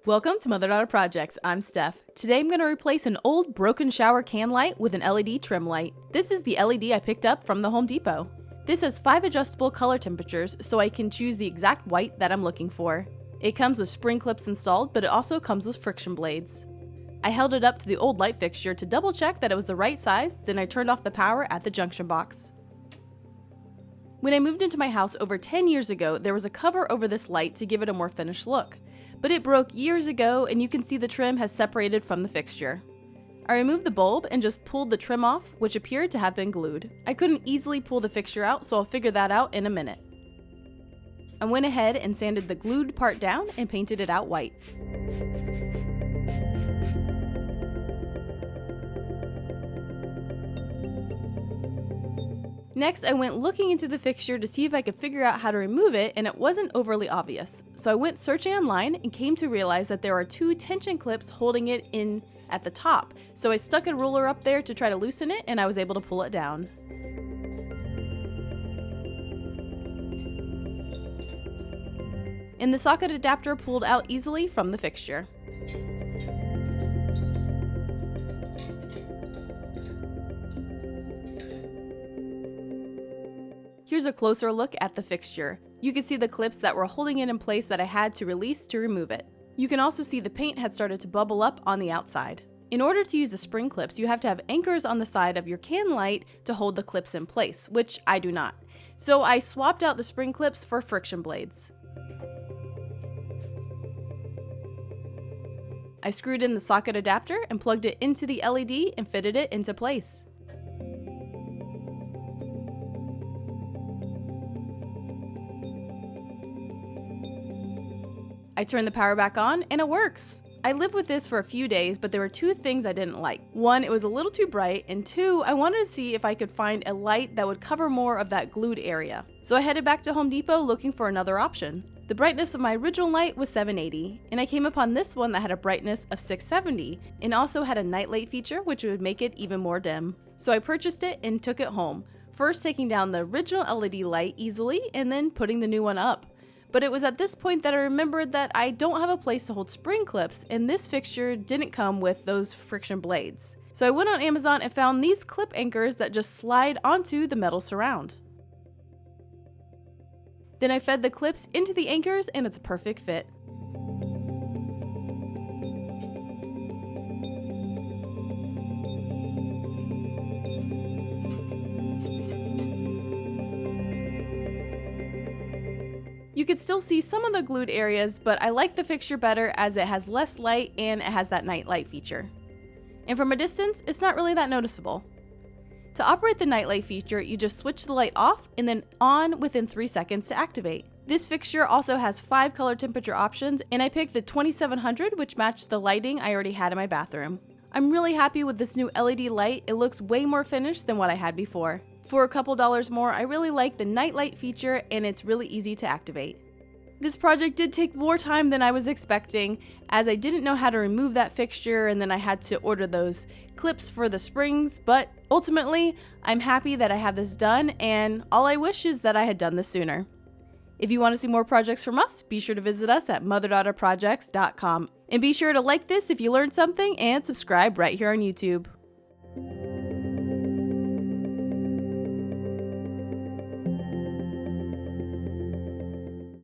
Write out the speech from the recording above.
Welcome to Mother-Daughter Projects. I'm Steph. Today I'm going to replace an old broken shower can light with an LED trim light. This is the LED I picked up from the Home Depot. This has 5 adjustable color temperatures so I can choose the exact white that I'm looking for. It comes with spring clips installed, but it also comes with friction blades. I held it up to the old light fixture to double check that it was the right size, then I turned off the power at the junction box. When I moved into my house over 10 years ago, there was a cover over this light to give it a more finished look. But it broke years ago and you can see the trim has separated from the fixture. I removed the bulb and just pulled the trim off, which appeared to have been glued. I couldn't easily pull the fixture out, so I'll figure that out in a minute. I went ahead and sanded the glued part down and painted it out white. Next, I went looking into the fixture to see if I could figure out how to remove it, and it wasn't overly obvious. So I went searching online and came to realize that there are 2 tension clips holding it in at the top. So I stuck a ruler up there to try to loosen it, and I was able to pull it down. And the socket adapter pulled out easily from the fixture. Here's a closer look at the fixture. You can see the clips that were holding it in place that I had to release to remove it. You can also see the paint had started to bubble up on the outside. In order to use the spring clips, you have to have anchors on the side of your can light to hold the clips in place, which I do not. So I swapped out the spring clips for friction blades. I screwed in the socket adapter and plugged it into the LED and fitted it into place. I turned the power back on and it works. I lived with this for a few days, but there were 2 things I didn't like. 1, it was a little too bright, and 2, I wanted to see if I could find a light that would cover more of that glued area. So I headed back to Home Depot looking for another option. The brightness of my original light was 780, and I came upon this one that had a brightness of 670, and also had a nightlight feature which would make it even more dim. So I purchased it and took it home, first taking down the original LED light easily and then putting the new one up. But it was at this point that I remembered that I don't have a place to hold spring clips, and this fixture didn't come with those friction blades. So I went on Amazon and found these clip anchors that just slide onto the metal surround. Then I fed the clips into the anchors and it's a perfect fit. You can still see some of the glued areas, but I like the fixture better as it has less light and it has that night light feature. And from a distance, it's not really that noticeable. To operate the night light feature, you just switch the light off and then on within 3 seconds to activate. This fixture also has 5 color temperature options, and I picked the 2700, which matched the lighting I already had in my bathroom. I'm really happy with this new LED light. It looks way more finished than what I had before. For a couple dollars more, I really like the night light feature and it's really easy to activate. This project did take more time than I was expecting, as I didn't know how to remove that fixture and then I had to order those clips for the springs, but ultimately, I'm happy that I have this done, and all I wish is that I had done this sooner. If you want to see more projects from us, be sure to visit us at motherdaughterprojects.com. And be sure to like this if you learned something and subscribe right here on YouTube.